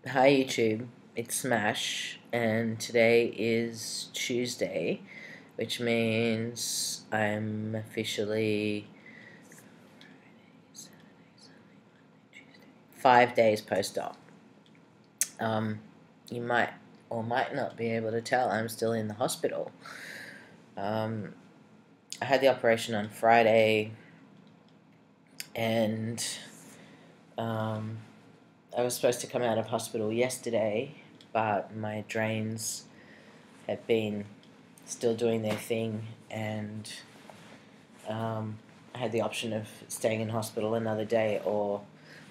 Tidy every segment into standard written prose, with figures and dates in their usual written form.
Hi YouTube, it's Smash, and today is Tuesday, which means I'm officially 5 days post-op. Um, you might or might not be able to tell I'm still in the hospital. I had the operation on Friday, and I was supposed to come out of hospital yesterday, but my drains have been still doing their thing, and I had the option of staying in hospital another day or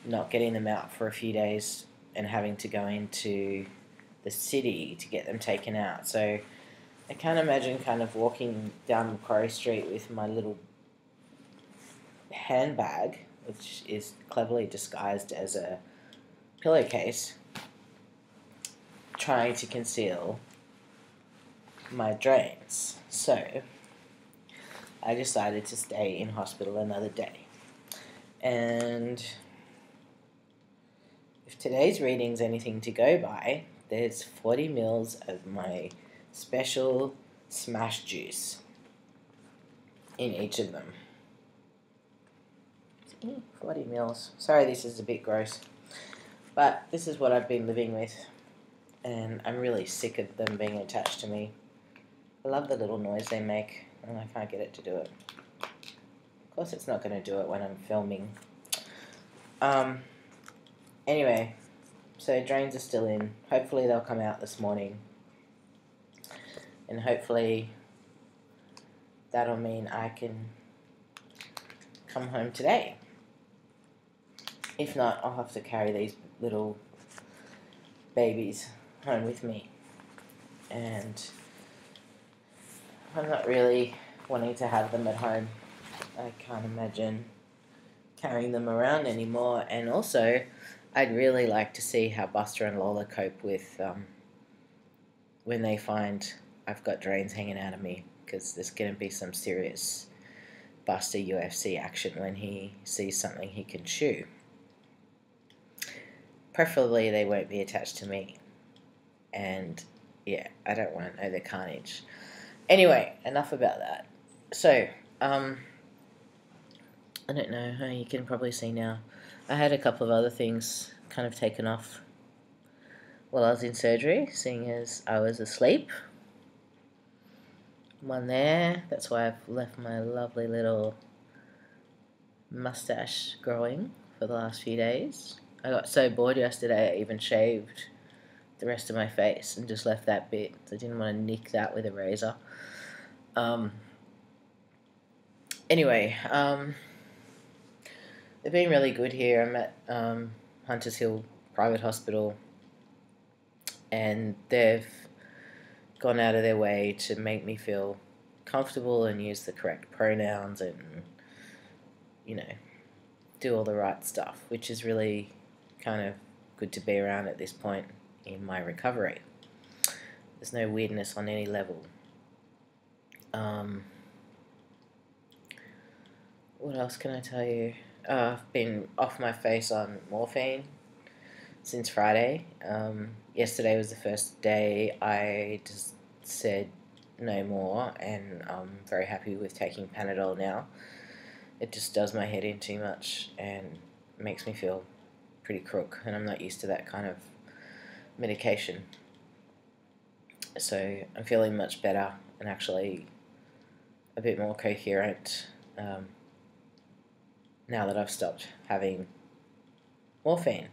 not getting them out for a few days and having to go into the city to get them taken out. So I can't imagine kind of walking down Macquarie Street with my little handbag, which is cleverly disguised as a pillowcase, trying to conceal my drains. So I decided to stay in hospital another day. And if today's reading's anything to go by, there's 40 mils of my special smash juice in each of them. 40 mils. Sorry, this is a bit gross, but this is what I've been living with, and I'm really sick of them being attached to me. I love the little noise they make, and I can't get it to do it. Of course it's not going to do it when I'm filming. Anyway, so drains are still in. Hopefully they'll come out this morning, and hopefully that'll mean I can come home today. If not, I'll have to carry these little babies home with me, and I'm not really wanting to have them at home. I can't imagine carrying them around anymore, and also I'd really like to see how Buster and Lola cope with when they find I've got drains hanging out of me, because there's going to be some serious Buster UFC action when he sees something he can chew. Preferably they won't be attached to me, and yeah, I don't want to know the carnage. Anyway, enough about that. So, I don't know, you can probably see now, I had a couple of other things kind of taken off while I was in surgery, seeing as I was asleep. One there, that's why I've left my lovely little mustache growing for the last few days. I got so bored yesterday I even shaved the rest of my face and just left that bit. I didn't want to nick that with a razor. Anyway, they've been really good here. I'm at Hunters Hill Private Hospital, and they've gone out of their way to make me feel comfortable and use the correct pronouns and, you know, do all the right stuff, which is really kind of good to be around at this point in my recovery. There's no weirdness on any level. What else can I tell you? I've been off my face on morphine since Friday. Yesterday was the first day I just said no more, and I'm very happy with taking Panadol now. It just does my head in too much and makes me feel pretty crook, and I'm not used to that kind of medication. So I'm feeling much better and actually a bit more coherent now that I've stopped having morphine.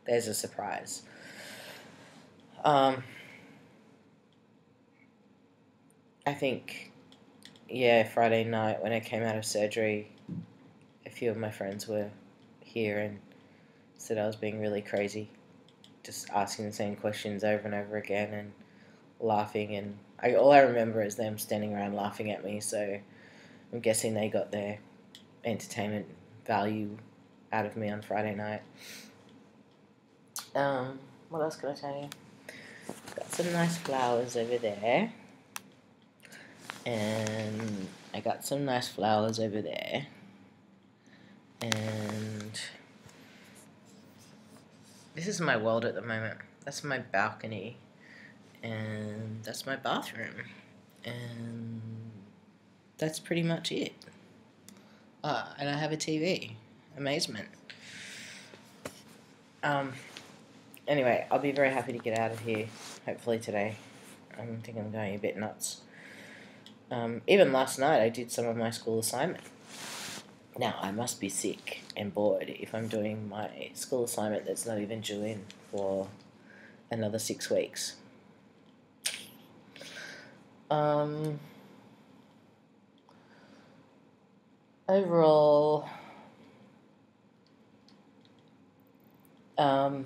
There's a surprise. I think, yeah, Friday night when I came out of surgery, a few of my friends were here and said I was being really crazy, just asking the same questions over and over again and laughing, and all I remember is them standing around laughing at me, so I'm guessing they got their entertainment value out of me on Friday night. What else can I tell you? Got some nice flowers over there, and I got some nice flowers over there, and this is my world at the moment. That's my balcony, and that's my bathroom, and that's pretty much it. And I have a TV. Amazement. Anyway, I'll be very happy to get out of here, hopefully today. I think I'm going a bit nuts. Even last night I did some of my school assignment. Now, I must be sick and bored if I'm doing my school assignment that's not even due in for another 6 weeks. Overall, I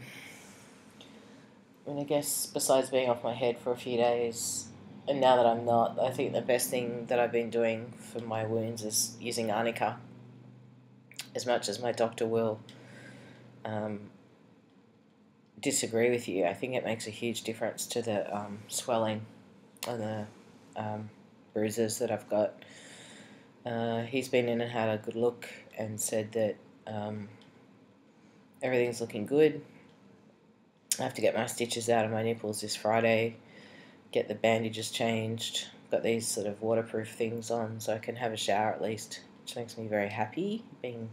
guess besides being off my head for a few days, and now that I'm not, I think the best thing that I've been doing for my wounds is using arnica. As much as my doctor will disagree with you, I think it makes a huge difference to the swelling and the bruises that I've got. He's been in and had a good look and said that everything's looking good. I have to get my stitches out of my nipples this Friday, get the bandages changed, got these sort of waterproof things on so I can have a shower at least, which makes me very happy, being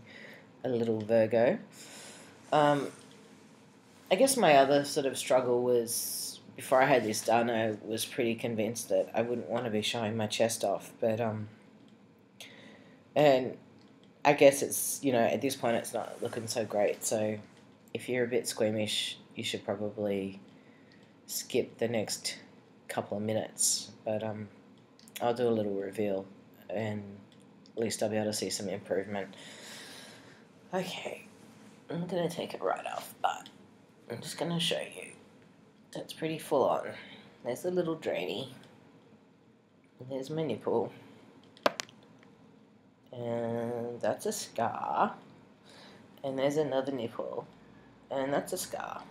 a little Virgo. I guess my other sort of struggle was, before I had this done, I was pretty convinced that I wouldn't want to be showing my chest off, but, and I guess it's, at this point it's not looking so great, so if you're a bit squeamish, you should probably skip the next couple of minutes, but I'll do a little reveal, and at least I'll be able to see some improvement. Okay, I'm going to take it right off, but I'm just going to show you. That's pretty full on. There's a little drainy. There's my nipple. And that's a scar. And there's another nipple. And that's a scar.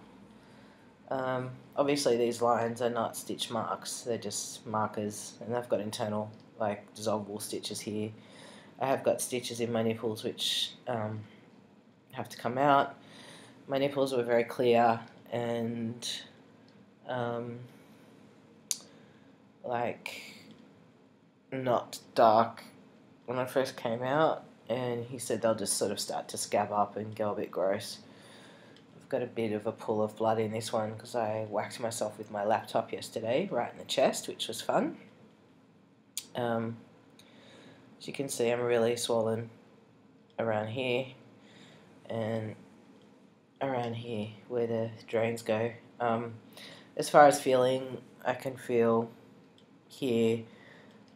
Obviously these lines are not stitch marks. They're just markers. And I've got internal, dissolvable stitches here. I have got stitches in my nipples which have to come out. My nipples were very clear and not dark when I first came out, and he said they'll just sort of start to scab up and go a bit gross. I've got a bit of a pool of blood in this one because I whacked myself with my laptop yesterday right in the chest, which was fun. As you can see, I'm really swollen around here and around here where the drains go. As far as feeling, I can feel here,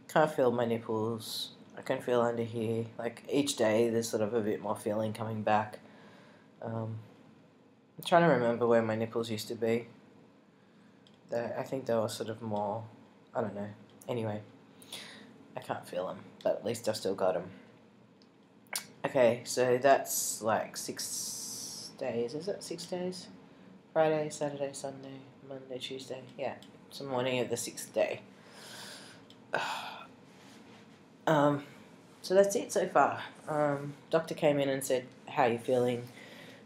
can't feel my nipples, I can feel under here. Like each day there's sort of a bit more feeling coming back. I'm trying to remember where my nipples used to be. I think they were sort of more, I don't know. Anyway, I can't feel them, but at least I've still got them. Okay, so that's like 6 days, is it? 6 days? Friday, Saturday, Sunday, Monday, Tuesday. Yeah, it's the morning of the 6th day. So that's it so far. Doctor came in and said, how are you feeling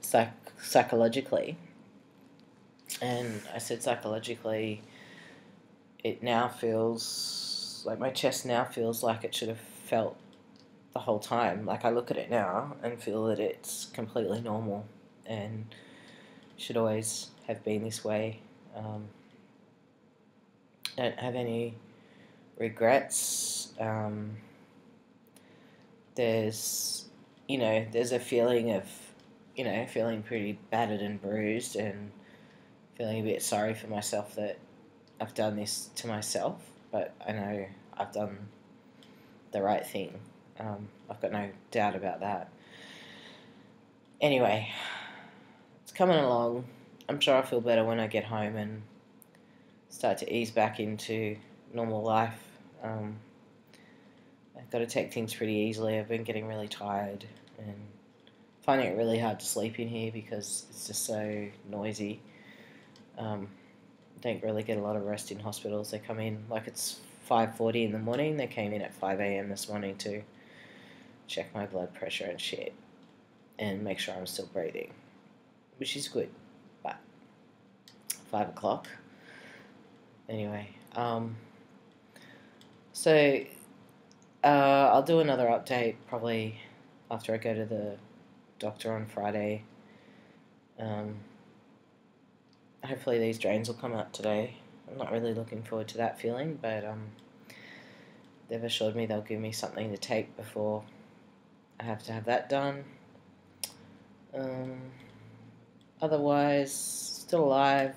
psychologically? And I said psychologically, it now feels like my chest now feels like it should have felt the whole time. Like I look at it now and feel that it's completely normal and should always have been this way. Don't have any regrets. There's a feeling of, feeling pretty battered and bruised and feeling a bit sorry for myself that I've done this to myself, but I know I've done the right thing. I've got no doubt about that. Anyway, it's coming along. I'm sure I'll feel better when I get home and start to ease back into normal life. I've got to take things pretty easily. I've been getting really tired and finding it really hard to sleep in here because it's just so noisy. Don't really get a lot of rest in hospitals. They come in, it's 5:40 in the morning. They came in at 5 a.m. this morning to check my blood pressure and shit and make sure I'm still breathing, which is good. about 5 o'clock. Anyway, so I'll do another update probably after I go to the doctor on Friday. Hopefully these drains will come out today. I'm not really looking forward to that feeling, but they've assured me they'll give me something to take before I have to have that done. Otherwise, still alive.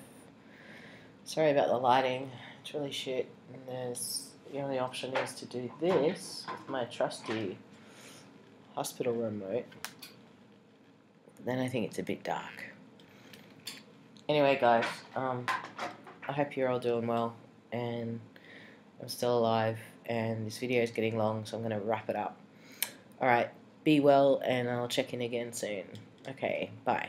Sorry about the lighting. It's really shit. And the only option is to do this with my trusty hospital remote. Then I think it's a bit dark. Anyway, guys, I hope you're all doing well, and I'm still alive, and this video is getting long, so I'm going to wrap it up. Alright, be well, and I'll check in again soon. Okay, bye.